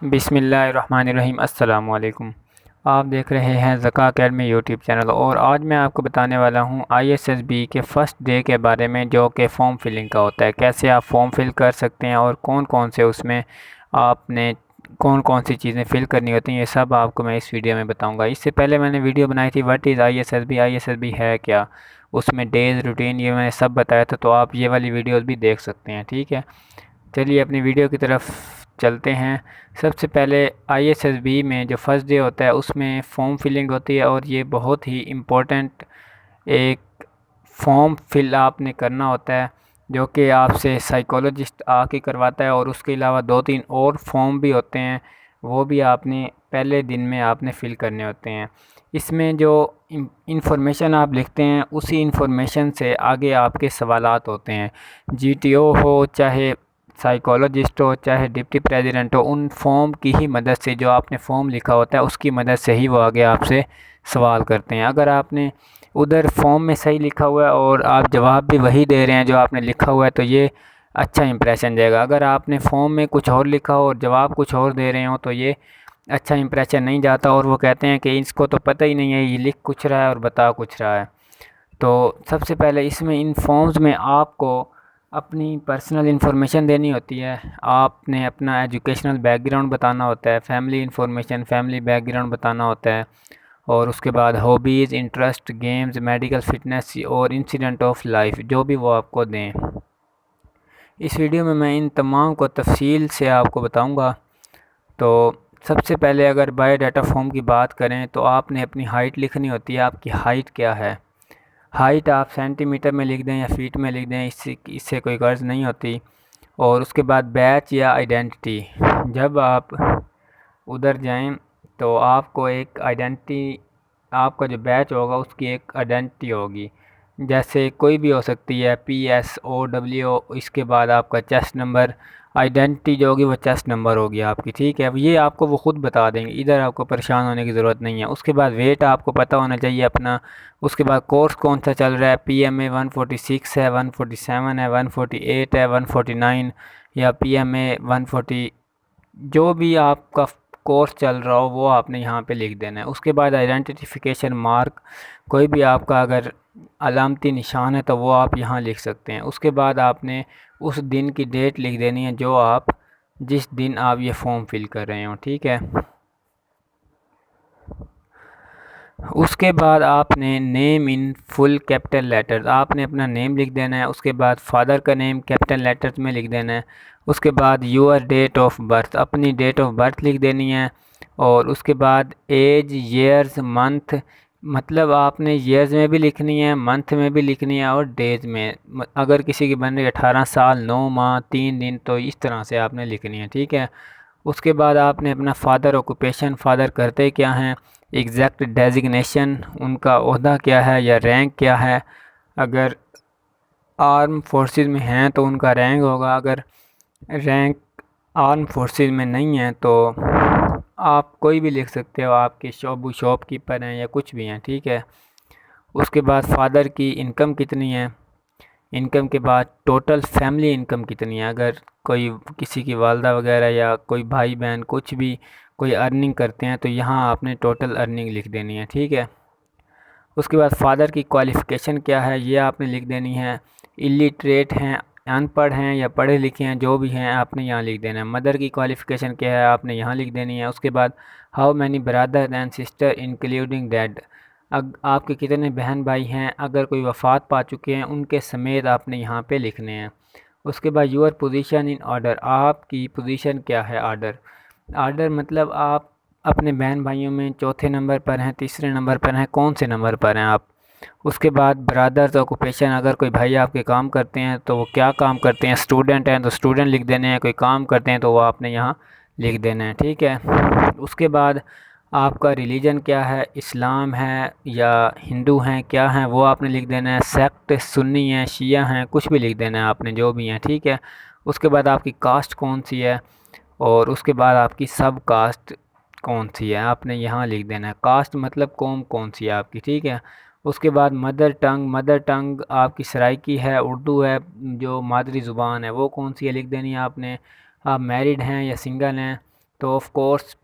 बिस्मिल्लाहिर्रहमानिर्रहीम। अस्सलामुअलैकुम। आप देख रहे हैं ज़का अकेडमी यूट्यूब चैनल और आज मैं आपको बताने वाला हूं आईएसएसबी के फ़र्स्ट डे के बारे में, जो कि फ़ॉर्म फिलिंग का होता है। कैसे आप फ़ॉर्म फिल कर सकते हैं और कौन कौन से उसमें आपने कौन कौन सी चीज़ें फ़िल करनी होती हैं, ये सब आपको मैं इस वीडियो में बताऊंगा। इससे पहले मैंने वीडियो बनाई थी व्हाट इज़ आईएसएसबी है क्या, उसमें डेज़ रूटीन ये मैंने सब बताया था, तो आप ये वाली वीडियोज़ भी देख सकते हैं। ठीक है, चलिए अपनी वीडियो की तरफ चलते हैं। सबसे पहले आईएसएसबी में जो फर्स्ट डे होता है उसमें फॉर्म फिलिंग होती है और ये बहुत ही इम्पोर्टेंट एक फॉर्म फिल आपने करना होता है, जो कि आपसे साइकोलॉजिस्ट आके करवाता है। और उसके अलावा दो तीन और फॉर्म भी होते हैं, वो भी आपने पहले दिन में आपने फ़िल करने होते हैं। इसमें जो इंफॉर्मेशन आप लिखते हैं उसी इंफॉर्मेशन से आगे आपके सवालात होते हैं। जीटीओ हो, चाहे साइकोलॉजिस्ट हो, चाहे डिप्टी प्रेसिडेंट हो, उन फॉर्म की ही मदद से, जो आपने फॉर्म लिखा होता है उसकी मदद से ही वो आगे आपसे सवाल करते हैं। अगर आपने उधर फॉर्म में सही लिखा हुआ है और आप जवाब भी वही दे रहे हैं जो आपने लिखा हुआ है, तो ये अच्छा इंप्रेशन जाएगा। अगर आपने फॉर्म में कुछ और लिखा हो और जवाब कुछ और दे रहे हो, तो ये अच्छा इंप्रेशन नहीं जाता और वो कहते हैं कि इसको तो पता ही नहीं है, ये लिख कुछ रहा है और बता कुछ रहा है। तो सबसे पहले इसमें इन फॉर्म्स में आपको अपनी पर्सनल इन्फॉर्मेशन देनी होती है। आपने अपना एजुकेशनल बैकग्राउंड बताना होता है, फैमिली इन्फॉर्मेशन, फैमिली बैकग्राउंड बताना होता है। और उसके बाद hobbies, interest, games, medical fitness और इंसिडेंट ऑफ लाइफ, जो भी वो आपको दें। इस वीडियो में मैं इन तमाम को तफसील से आपको बताऊंगा। तो सबसे पहले अगर बायोडाटा फॉर्म की बात करें तो आपने अपनी हाइट लिखनी होती है। आपकी हाइट क्या है? हाइट आप सेंटीमीटर में लिख दें या फीट में लिख दें, इससे इससे कोई गर्ज नहीं होती। और उसके बाद बैच या आइडेंटिटी, जब आप उधर जाएं तो आपको एक आइडेंटिटी, आपका जो बैच होगा उसकी एक आइडेंटिटी होगी, जैसे कोई भी हो सकती है, PSOW। इसके बाद आपका चेस्ट नंबर, आइडेंटिटी जो होगी वो चेस्ट नंबर होगी आपकी। ठीक है, अब ये आपको वो ख़ुद बता देंगे, इधर आपको परेशान होने की ज़रूरत नहीं है। उसके बाद वेट आपको पता होना चाहिए अपना। उसके बाद कोर्स कौन सा चल रहा है, PMA 146 है, 147 है, 148 है, 149 या PMA 140, जो भी आपका कोर्स चल रहा हो वो आपने यहाँ पे लिख देना है। उसके बाद आइडेंटिफिकेशन मार्क, कोई भी आपका अगर अलामती निशान है तो वो आप यहाँ लिख सकते हैं। उसके बाद आपने उस दिन की डेट लिख देनी है, जो आप जिस दिन आप ये फॉर्म फिल कर रहे हो। ठीक है, उसके बाद आपने name in full capital letters, आपने अपना नेम लिख देना है। उसके बाद फादर का नेम कैपिटल लेटर्स में लिख देना है। उसके बाद योर डेट ऑफ बर्थ, अपनी डेट ऑफ बर्थ लिख देनी है। और उसके बाद एज, ईयर्स, मंथ, मतलब आपने ईयर्स में भी लिखनी है, मंथ में भी लिखनी है और डेज में। अगर किसी की बन रही 18 साल 9 माह 3 दिन, तो इस तरह से आपने लिखनी है। ठीक है, उसके बाद आपने अपना फादर ऑक्यूपेशन, फादर करते क्या हैं, एग्जैक्ट डेजिग्नेशन, उनका ओहदा क्या है या रैंक क्या है। अगर आर्म फोर्सेस में हैं तो उनका रैंक होगा, अगर रैंक आर्म फोर्सेस में नहीं है तो आप कोई भी लिख सकते हो, आपके शॉपकीपर हैं या कुछ भी हैं। ठीक है, उसके बाद फादर की इनकम कितनी है, इनकम के बाद टोटल फैमिली इनकम कितनी है। अगर कोई किसी की वालदा वगैरह या कोई भाई बहन कुछ भी कोई अर्निंग करते हैं तो यहाँ आपने टोटल अर्निंग लिख देनी है। ठीक है, उसके बाद फादर की क्वालिफ़िकेशन क्या है ये आपने लिख देनी है। इलिटरेट हैं, अनपढ़ हैं या पढ़े लिखे हैं, जो भी हैं आपने यहाँ लिख देना है। मदर की क्वालिफ़िकेशन क्या है आपने यहाँ लिख देनी है। उसके बाद how many brother and sister including dad, आपके कितने बहन भाई हैं, अगर कोई वफ़ात पा चुके हैं उनके समेत आपने यहाँ पे लिखने हैं। उसके बाद योर पोजीशन इन ऑर्डर, आपकी पोजीशन क्या है ऑर्डर। ऑर्डर मतलब आप अपने बहन भाइयों में चौथे नंबर पर हैं, तीसरे नंबर पर हैं, कौन से नंबर पर हैं आप। उसके बाद ब्रदर्स ऑक्यूपेशन, अगर कोई भाई आपके काम करते हैं तो वो क्या काम करते हैं, स्टूडेंट हैं तो स्टूडेंट लिख देने हैं, कोई काम करते हैं तो वो आपने यहाँ लिख देना है। ठीक है, उसके बाद आपका रिलीजन क्या है, इस्लाम है या हिंदू हैं, क्या हैं वो आपने लिख देना है। सेक्ट सुन्नी है, शिया हैं, कुछ भी लिख देना है आपने, जो भी हैं। ठीक है, उसके बाद आपकी कास्ट कौन सी है और उसके बाद आपकी सब कास्ट कौन सी है आपने यहाँ लिख देना है। कास्ट मतलब कौम कौन सी है आपकी। ठीक है, उसके बाद मदर टंग, मदर टंग आपकी सराइकी है, उर्दू है, जो मादरी ज़ुबान है वो कौन सी है लिख देनी है आपने। आप मैरिड हैं या सिंगल हैं तो ऑफ कोर्स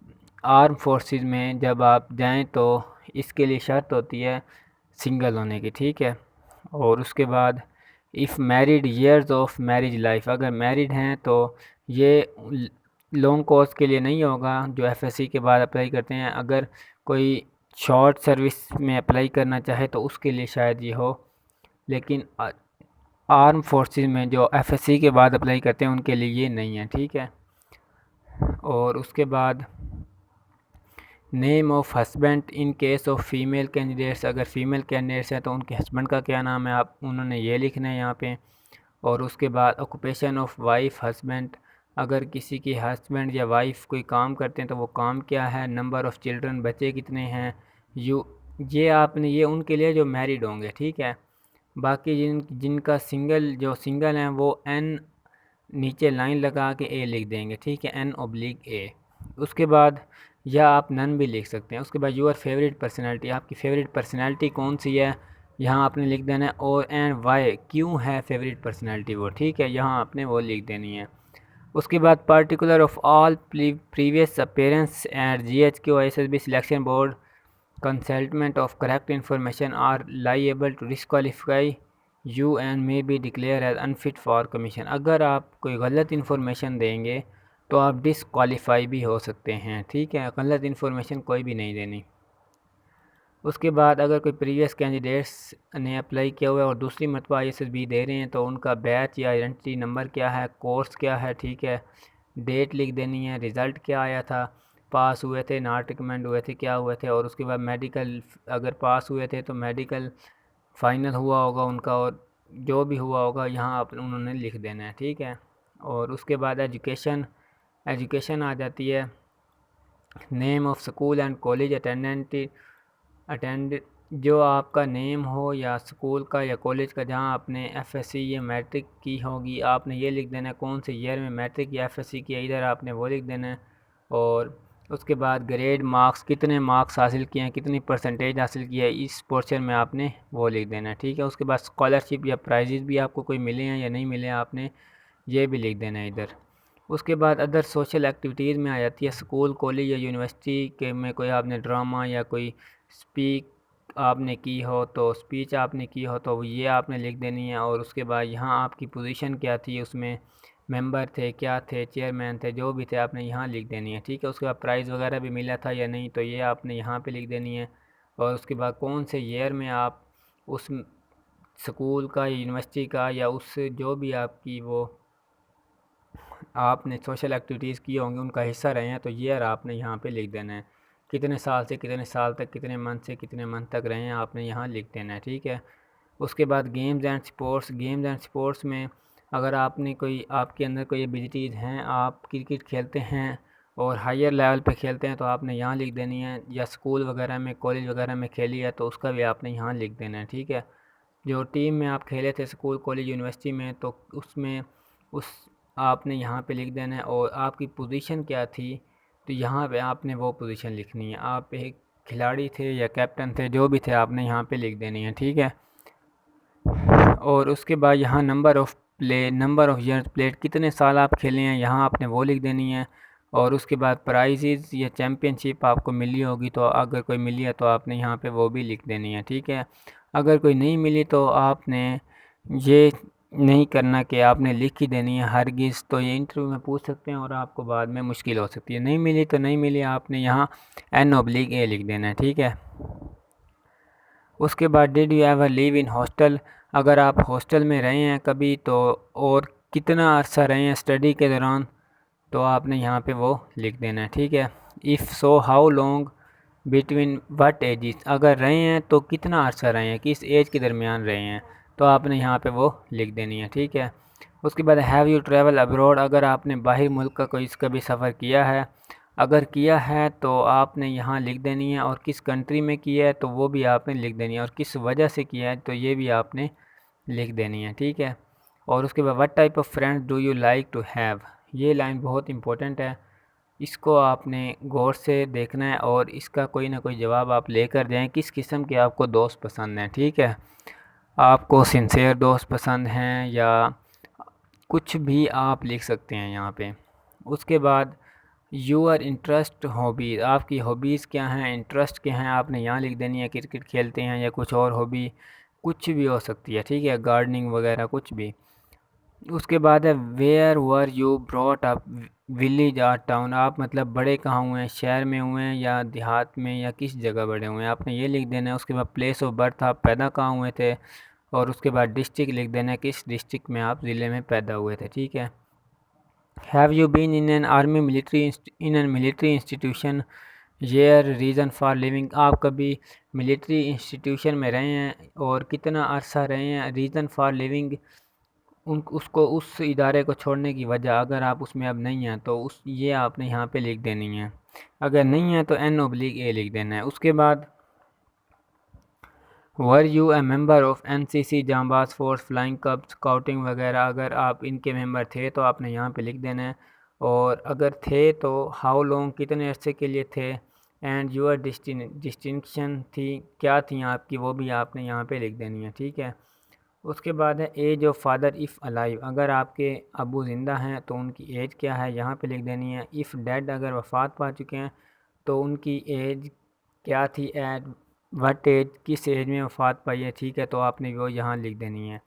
आर्म फोर्सेस में जब आप जाएं तो इसके लिए शर्त होती है सिंगल होने की, ठीक है। और उसके बाद if married years of marriage life, अगर मैरिड हैं तो ये लॉन्ग कोर्स के लिए नहीं होगा जो एफएससी के बाद अप्लाई करते हैं। अगर कोई शॉर्ट सर्विस में अप्लाई करना चाहे तो उसके लिए शायद ये हो, लेकिन आर्म फोर्सेस में जो एफएससी के बाद अप्लाई करते हैं उनके लिए ये नहीं है, ठीक है। और उसके बाद name of husband in case of female candidates, अगर फीमेल कैंडिडेट्स हैं तो उनके हस्बैंड का क्या नाम है आप उन्होंने ये लिखना है यहाँ पे। और उसके बाद ऑक्यूपेशन ऑफ वाइफ हस्बैंड, अगर किसी की हस्बैंड या वाइफ कोई काम करते हैं तो वो काम क्या है। नंबर ऑफ़ चिल्ड्रन, बच्चे कितने हैं। ये आपने ये उनके लिए जो मैरिड होंगे, ठीक है। बाकी जिनका सिंगल हैं वो एन नीचे लाइन लगा के ए लिख देंगे, ठीक है, N/A। उसके बाद या आप नन भी लिख सकते हैं। उसके बाद योर फेवरेट पर्सनैलिटी, आपकी फेवरेट पर्सनैलिटी कौन सी है यहाँ आपने लिख देना है। और एंड वाई, क्यों है फेवरेट पर्सनैलिटी वो, ठीक है, यहाँ आपने वो लिख देनी है। उसके बाद particular of all previous appearance at GHQ/ISSB selection board concealment of correct information are liable to disqualify you and may be declare as unfit for commission, अगर आप कोई गलत इन्फॉर्मेशन देंगे तो आप डिसक्वालीफाई भी हो सकते हैं, ठीक है। गलत इन्फॉर्मेशन कोई भी नहीं देनी। उसके बाद अगर कोई प्रीवियस कैंडिडेट्स ने अप्लाई किया हुआ है और दूसरी मरतबा ISSB दे रहे हैं तो उनका बैच या आइडेंटिटी नंबर क्या है, कोर्स क्या है, ठीक है, डेट लिख देनी है, रिज़ल्ट क्या आया था, पास हुए थे, नॉट रिकमेंड हुए थे, क्या हुए थे। और उसके बाद मेडिकल, अगर पास हुए थे तो मेडिकल फ़ाइनल हुआ होगा उनका, और जो भी हुआ होगा यहाँ आप उन्होंने लिख देना है, ठीक है। और उसके बाद एजुकेशन आ जाती है। Name of school and college attend, जो आपका नेम हो या स्कूल का या कॉलेज का जहाँ आपने एफएससी या मैट्रिक की होगी, आपने ये लिख देना है कौन से ईयर में मैट्रिक या एफएससी किया, इधर आपने वो लिख देना है। और उसके बाद ग्रेड, मार्क्स, कितने मार्क्स हासिल किए हैं, कितनी परसेंटेज हासिल की है, इस पोर्शन में आपने वो लिख देना है, ठीक है। उसके बाद स्कॉलरशिप या प्राइजेज़ भी आपको कोई मिले हैं या नहीं मिले हैं, आपने ये भी लिख देना है इधर। उसके बाद अदर सोशल एक्टिविटीज़ में आ जाती है स्कूल, कॉलेज या यूनिवर्सिटी के में कोई आपने ड्रामा या कोई स्पीक आपने की हो तो स्पीच आपने की हो तो ये आपने लिख देनी है। और उसके बाद यहाँ आपकी पोजीशन क्या थी, उसमें मेंबर थे, क्या थे, चेयरमैन थे, जो भी थे आपने यहाँ लिख देनी है, ठीक है। उसके बाद प्राइज़ वगैरह भी मिला था या नहीं तो ये आपने यहाँ पे लिख देनी है। और उसके बाद कौन से ईयर में आप उस स्कूल का या यूनिवर्सिटी का या उस जो भी आपकी वो आपने सोशल एक्टिविटीज़ की होंगी उनका हिस्सा रहे हैं तो ईयर आपने यहाँ पे लिख देना है। कितने साल से कितने साल तक, कितने मंथ से कितने मंथ तक रहे हैं, आपने यहाँ लिख देना है, ठीक है। उसके बाद गेम्स एंड स्पोर्ट्स में अगर आपने कोई आपके अंदर कोई एबिलिटीज़ हैं, आप क्रिकेट खेलते हैं और हायर लेवल पे खेलते हैं तो आपने यहाँ लिख देनी है। या स्कूल वगैरह में, कॉलेज वगैरह में खेली है तो उसका भी आपने यहाँ लिख देना है, ठीक है। जो टीम में आप खेले थे स्कूल, कॉलेज, यूनिवर्सिटी में तो उसमें उस आपने यहाँ पे लिख देना है। और आपकी पोजीशन क्या थी तो यहाँ पे आपने वो पोजीशन लिखनी है। आप एक खिलाड़ी थे या कैप्टन थे, जो भी थे आपने यहाँ पे लिख देनी है, ठीक है। और उसके बाद यहाँ नंबर ऑफ़ ईयर्स प्लेड, कितने साल आप खेले हैं यहाँ आपने वो लिख देनी है। और उसके बाद प्राइजेज़ या चैम्पियनशिप आपको मिली होगी तो अगर कोई मिली है तो आपने यहाँ पे वो भी लिख देनी है, ठीक है। अगर कोई नहीं मिली तो आपने ये नहीं करना कि आपने लिख ही देनी है हरगिज़, तो ये इंटरव्यू में पूछ सकते हैं और आपको बाद में मुश्किल हो सकती है। नहीं मिली तो नहीं मिली, आपने यहाँ N/A लिख देना है, ठीक है। उसके बाद did you ever live in hostel, अगर आप हॉस्टल में रहे हैं कभी तो और कितना अर्सा रहे हैं स्टडी के दौरान तो आपने यहाँ पे वो लिख देना है, ठीक है। If so how long between what ages, अगर रहे हैं तो कितना अर्सा रहे हैं, किस एज के दरमियान रहे हैं तो आपने यहाँ पे वो लिख देनी है, ठीक है। उसके बाद हैव यू ट्रैवल अब्रॉड, अगर आपने बाहर मुल्क का कोई कभी सफ़र किया है, अगर किया है तो आपने यहाँ लिख देनी है। और किस कंट्री में किया है तो वो भी आपने लिख देनी है। और किस वजह से किया है तो ये भी आपने लिख देनी है, ठीक है। और उसके बाद what type of friends do you like to have, ये लाइन बहुत इंपॉर्टेंट है, इसको आपने गौर से देखना है और इसका कोई ना कोई जवाब आप लेकर जाएं। किस किस्म के आपको दोस्त पसंद हैं, ठीक है, आपको सिंसियर दोस्त पसंद हैं या कुछ भी आप लिख सकते हैं यहाँ पे। उसके बाद यूअर इंटरेस्ट हॉबीज़, आपकी हॉबीज़ क्या हैं, इंटरेस्ट क्या हैं, आपने यहाँ लिख देनी है। क्रिकेट खेलते हैं या कुछ और हॉबी, कुछ भी हो सकती है, ठीक है, गार्डनिंग वगैरह कुछ भी। उसके बाद है where were you brought up, village or town, आप मतलब बड़े कहाँ हुए हैं, शहर में हुए हैं या देहात में या किस जगह बड़े हुए हैं, आपने ये लिख देना है। उसके बाद प्लेस ऑफ बर्थ, आप पैदा कहाँ हुए थे, और उसके बाद डिस्ट्रिक्ट लिख देना है, किस डिस्ट्रिक्ट में आप ज़िले में पैदा हुए थे, ठीक है। Have you been in an army military in an military institution your reason for living, आप कभी मिलिट्री इंस्टीट्यूशन में रहे हैं और कितना अरसा रहे हैं, रीज़न फॉर लिविंग, उन उसको उस इदारे को छोड़ने की वजह, अगर आप उसमें अब नहीं हैं तो उस ये आपने यहाँ पे लिख देनी है। अगर नहीं है तो N/A लिख देना है। उसके बाद were U A member of NCC, जांबाज फोर्स, फ्लाइंग कब, स्काउटिंग वगैरह, अगर आप इनके मेंबर थे तो आपने यहाँ पे लिख देना है। और अगर थे तो हाउ लॉन्ग, कितने अरसे के लिए थे, एंड यूर डिस्टिंक्शन थी, क्या थी आपकी, वो भी आपने यहाँ पे लिख देनी है, ठीक है। उसके बाद है age of father if alive, अगर आपके अबू ज़िंदा हैं तो उनकी एज क्या है, यहाँ पे लिख देनी है। इफ़ डेड, अगर वफ़ात पा चुके हैं तो उनकी एज क्या थी, एट वट एज, किस एज में वफ़ात पाई है, ठीक है, तो आपने वो यहाँ लिख देनी है।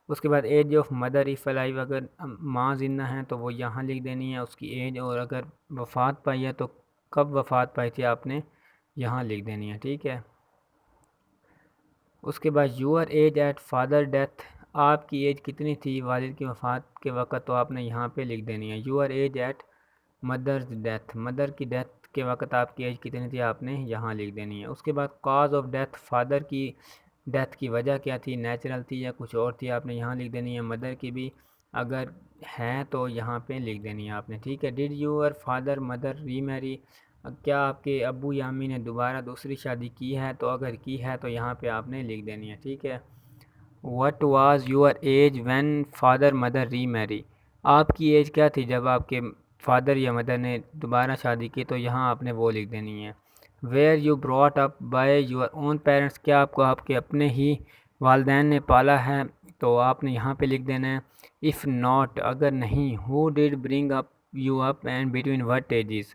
उसके बाद age of mother if alive, अगर माँ ज़िंदा हैं तो वो यहाँ लिख देनी है उसकी एज, और अगर वफ़ात पाई है तो कब वफ़ात पाई थी आपने यहाँ लिख देनी है, ठीक है। उसके बाद your age at father death, आपकी एज कितनी थी वालिद की वफ़ात के वक़्त, तो आपने यहाँ पे लिख देनी है। Your age at mother's death, mother की डेथ के वक़्त आपकी एज कितनी थी, आपने यहाँ लिख देनी है। उसके बाद कॉज ऑफ डेथ, फादर की डेथ की वजह क्या थी, नेचुरल थी या कुछ और थी, आपने यहाँ लिख देनी है। मदर की भी अगर है तो यहाँ पे लिख देनी है आपने, ठीक है। Did your father mother remarry, क्या आपके अब्बू या अम्मी ने दोबारा दूसरी शादी की है, तो अगर की है तो यहाँ पे आपने लिख देनी है, ठीक है। What was your age when father mother remarry, आपकी एज क्या थी जब आपके फादर या मदर ने दोबारा शादी की, तो यहाँ आपने वो लिख देनी है। Where you brought up by your own parents, क्या आपको आपके अपने ही वालदैन ने पाला है, तो आपने यहाँ पे लिख देना है। इफ़ नॉट, अगर नहीं, who did bring up you up and between what ages,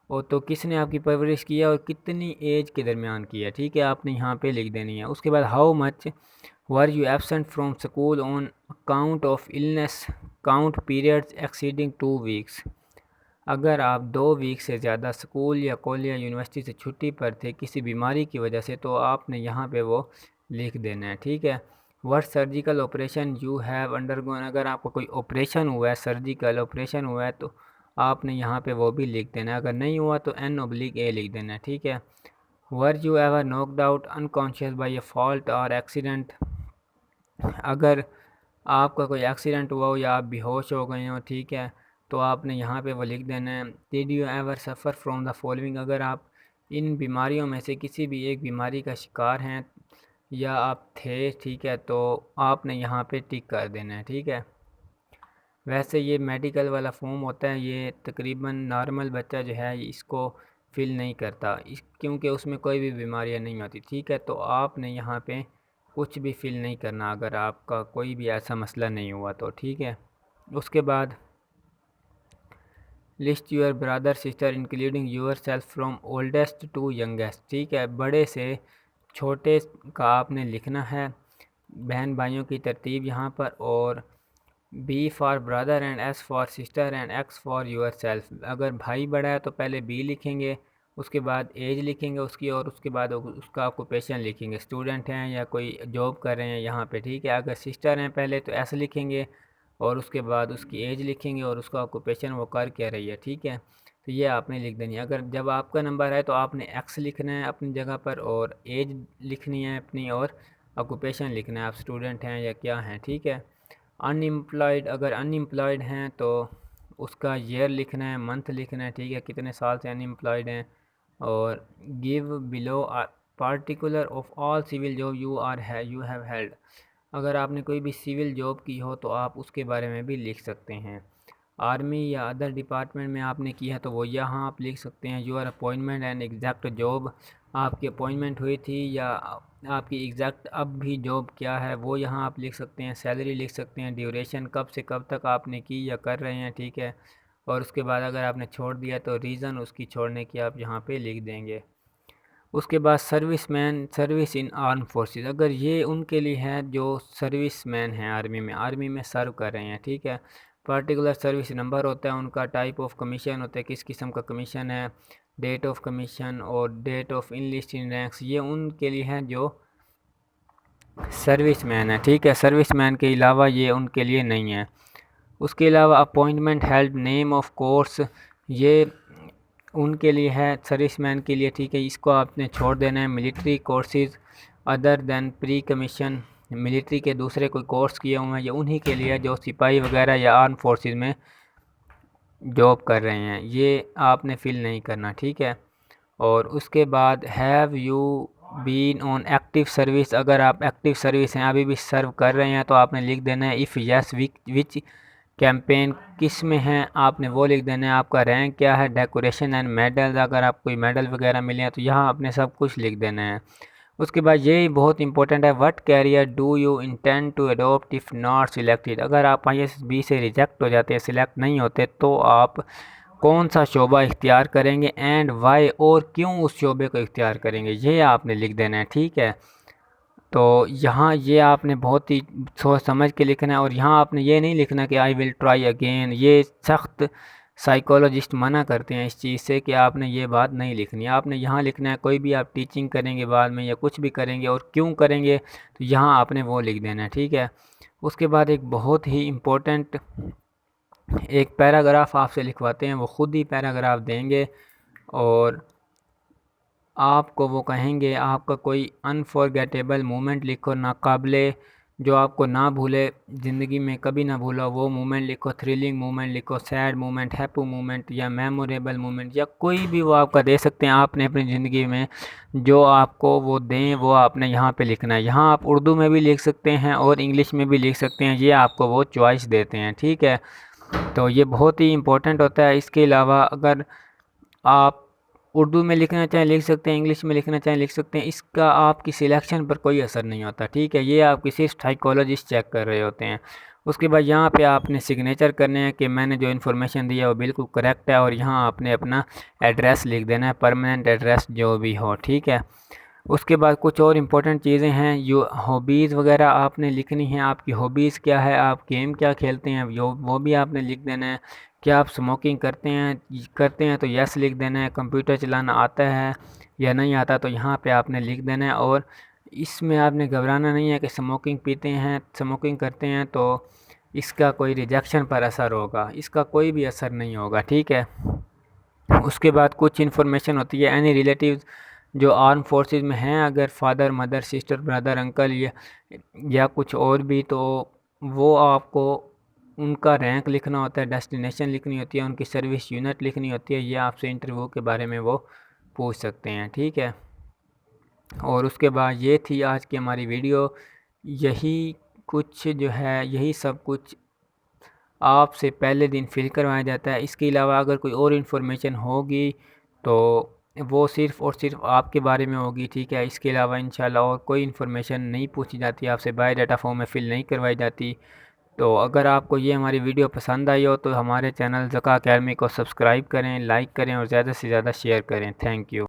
और तो किसने आपकी परवरिश की है और कितनी एज के दरमियान की है, ठीक है, आपने यहाँ पे लिख देनी है। उसके बाद how much were you absent from school on account of illness, count periods exceeding 2 weeks, अगर आप 2 वीक से ज़्यादा स्कूल या कॉलेज या यूनिवर्सिटी से छुट्टी पर थे किसी बीमारी की वजह से, तो आपने यहाँ पे वो लिख देना है, ठीक है। What surgical operation you have undergone, अगर आपको कोई ऑपरेशन हुआ है, सर्जिकल ऑपरेशन हुआ है, तो आपने यहाँ पे वो भी लिख देना है। अगर नहीं हुआ तो N/A लिख देना है, ठीक है। Were you ever knocked out unconscious by A fault और एक्सीडेंट, अगर आपका कोई एक्सीडेंट हुआ हो या आप बेहोश हो गए हो, ठीक है, तो आपने यहाँ पे वो लिख देना है। Did you ever suffer from the following, अगर आप इन बीमारियों में से किसी भी एक बीमारी का शिकार हैं या आप थे, ठीक है, तो आपने यहाँ पे टिक कर देना है, ठीक है। वैसे ये मेडिकल वाला फॉर्म होता है, ये तकरीबन नॉर्मल बच्चा जो है इसको फिल नहीं करता, इस क्योंकि उसमें कोई भी बीमारियां नहीं होती, ठीक है, तो आपने यहाँ पे कुछ भी फिल नहीं करना अगर आपका कोई भी ऐसा मसला नहीं हुआ तो, ठीक है। उसके बाद list your brother sister including yourself from oldest to youngest, ठीक है, बड़े से छोटे का आपने लिखना है, बहन भाइयों की तरतीब यहाँ पर, और B for brother and S for sister and X for yourself, अगर भाई बड़ा है तो पहले बी लिखेंगे, उसके बाद एज लिखेंगे उसकी, और उसके बाद उसका ऑक्यूपेशन लिखेंगे, स्टूडेंट हैं या कोई जॉब कर रहे हैं यहाँ पे, ठीक है। अगर सिस्टर हैं पहले तो एस लिखेंगे, और उसके बाद उसकी एज लिखेंगे और उसका ऑक्यूपेशन वो कर क्या रही है, ठीक है। तो ये आपने लिख देनी है। अगर जब आपका नंबर है तो आपने एक्स लिखना है अपनी जगह पर, और एज लिखनी है अपनी, और ऑक्यूपेशन लिखना है, आप स्टूडेंट हैं या क्या हैं, ठीक है। अनएम्प्लॉयड, अगर अनएम्प्लॉयड हैं तो उसका ईयर लिखना है, मंथ लिखना है, ठीक है, कितने साल से अनएम्प्लॉयड हैं। और give below particular of all civil job you have held, अगर आपने कोई भी सिविल जॉब की हो तो आप उसके बारे में भी लिख सकते हैं। आर्मी या अदर डिपार्टमेंट में आपने की है तो वो यहाँ आप लिख सकते हैं। Your appointment and exact job, आपकी अपॉइंटमेंट हुई थी या आपकी एग्जैक्ट अब भी जॉब क्या है वो यहाँ आप लिख सकते हैं। सैलरी लिख सकते हैं, ड्यूरेशन कब से कब तक आपने की या कर रहे हैं, ठीक है। और उसके बाद अगर आपने छोड़ दिया तो रीज़न उसकी छोड़ने की आप यहाँ पे लिख देंगे। उसके बाद serviceman, service in arm forces, अगर ये उनके लिए है जो सर्विसमैन हैं, आर्मी में सर्व कर रहे हैं, ठीक है। पर्टिकुलर सर्विस नंबर होता है उनका, टाइप ऑफ कमीशन होता है, किस किस्म का कमीशन है, डेट ऑफ कमीशन और date of enlist in ranks, ये उनके लिए हैं जो सर्विसमैन है, ठीक है। सर्विसमैन के अलावा ये उनके लिए नहीं है। उसके अलावा appointment held name of course, ये उनके लिए है, सर्विसमैन के लिए, ठीक है। इसको आपने छोड़ देना है। Military courses other than pre commission, military के दूसरे कोई कोर्स किए हुए हैं, ये उन्हीं के लिए जो सिपाही वगैरह या आर्म फोर्सेस में जॉब कर रहे हैं, ये आपने फिल नहीं करना, ठीक है। और उसके बाद have you been on active service, अगर आप एक्टिव सर्विस हैं, अभी भी सर्व कर रहे हैं, तो आपने लिख देना है इफ़ यस विच कैंपेन, किस में हैं आपने वो लिख देना है। आपका रैंक क्या है, डेकोरेशन एंड मेडल्स, अगर आप कोई मेडल वगैरह मिले हैं तो यहाँ आपने सब कुछ लिख देना है। उसके बाद ये बहुत इंपॉर्टेंट है, what career do you intend to adopt if not selected, अगर आप ISSB से रिजेक्ट हो जाते हैं, सिलेक्ट नहीं होते, तो आप कौन सा शोबा इख्तियार करेंगे एंड वाई, और क्यों उस शोबे को इख्तियार करेंगे, ये आपने लिख देना है, ठीक है। तो यहाँ ये आपने बहुत ही सोच समझ के लिखना है। और यहाँ आपने ये नहीं लिखना कि आई विल ट्राई अगेन, ये सख्त साइकोलॉजिस्ट मना करते हैं इस चीज़ से कि आपने ये बात नहीं लिखनी है। आपने यहाँ लिखना है, कोई भी आप टीचिंग करेंगे बाद में या कुछ भी करेंगे और क्यों करेंगे, तो यहाँ आपने वो लिख देना है, ठीक है। उसके बाद एक बहुत ही इम्पोर्टेंट एक पैराग्राफ आपसे लिखवाते हैं, वो ख़ुद ही पैराग्राफ देंगे और आपको वो कहेंगे आपका कोई अनफॉरगेटेबल मोमेंट लिखो, नाकाबिले, जो आपको ना भूले, ज़िंदगी में कभी ना भूला वो मोमेंट लिखो, थ्रिलिंग मोमेंट लिखो, सैड मोमेंट, हैप्पी मोमेंट या मेमोरेबल मोमेंट, या कोई भी वो आपका दे सकते हैं। आपने अपनी ज़िंदगी में जो आपको वो दें वो आपने यहाँ पे लिखना है। यहाँ आप उर्दू में भी लिख सकते हैं और इंग्लिश में भी लिख सकते हैं, ये आपको वो चॉइस देते हैं, ठीक है। तो ये बहुत ही इम्पोर्टेंट होता है। इसके अलावा अगर आप उर्दू में लिखना चाहें लिख सकते हैं, इंग्लिश में लिखना चाहें लिख सकते हैं, इसका आपकी सिलेक्शन पर कोई असर नहीं होता, ठीक है। ये आपकी सिर्फ साइकोलॉजिस्ट चेक कर रहे होते हैं। उसके बाद यहाँ पे आपने सिग्नेचर करने हैं कि मैंने जो इन्फॉर्मेशन दी है वो बिल्कुल करेक्ट है, और यहाँ आपने अपना एड्रेस लिख देना है, परमानेंट एड्रेस जो भी हो, ठीक है। उसके बाद कुछ और इम्पोर्टेंट चीज़ें हैं, जो हॉबीज़ वगैरह आपने लिखनी है, आपकी हॉबीज़ क्या है, आप गेम क्या खेलते हैं वो भी आपने लिख देना है। क्या आप स्मोकिंग करते हैं तो यस लिख देना है। कंप्यूटर चलाना आता है या नहीं आता, तो यहाँ पे आपने लिख देना है। और इसमें आपने घबराना नहीं है कि स्मोकिंग करते हैं तो इसका कोई रिजेक्शन पर असर होगा, इसका कोई भी असर नहीं होगा, ठीक है। उसके बाद कुछ इन्फॉर्मेशन होती है, एनी रिलेटिव्स जो आर्म फोर्सेस में हैं, अगर father mother sister brother uncle या कुछ और भी, तो वो आपको उनका रैंक लिखना होता है, डेस्टिनेशन लिखनी होती है, उनकी सर्विस यूनिट लिखनी होती है, ये आपसे इंटरव्यू के बारे में वो पूछ सकते हैं, ठीक है। और उसके बाद ये थी आज की हमारी वीडियो, यही कुछ जो है यही सब कुछ आपसे पहले दिन फिल करवाया जाता है। इसके अलावा अगर कोई और इन्फॉर्मेशन होगी तो वो सिर्फ़ और सिर्फ आपके बारे में होगी, ठीक है। इसके अलावा इंशाल्लाह और कोई इन्फॉर्मेशन नहीं पूछी जाती, आपसे बायोडाटा फॉर्म में फ़िल नहीं करवाई जाती। तो अगर आपको ये हमारी वीडियो पसंद आई हो तो हमारे चैनल ज़का अकेडमी को सब्सक्राइब करें, लाइक करें और ज़्यादा से ज़्यादा शेयर करें। Thank you.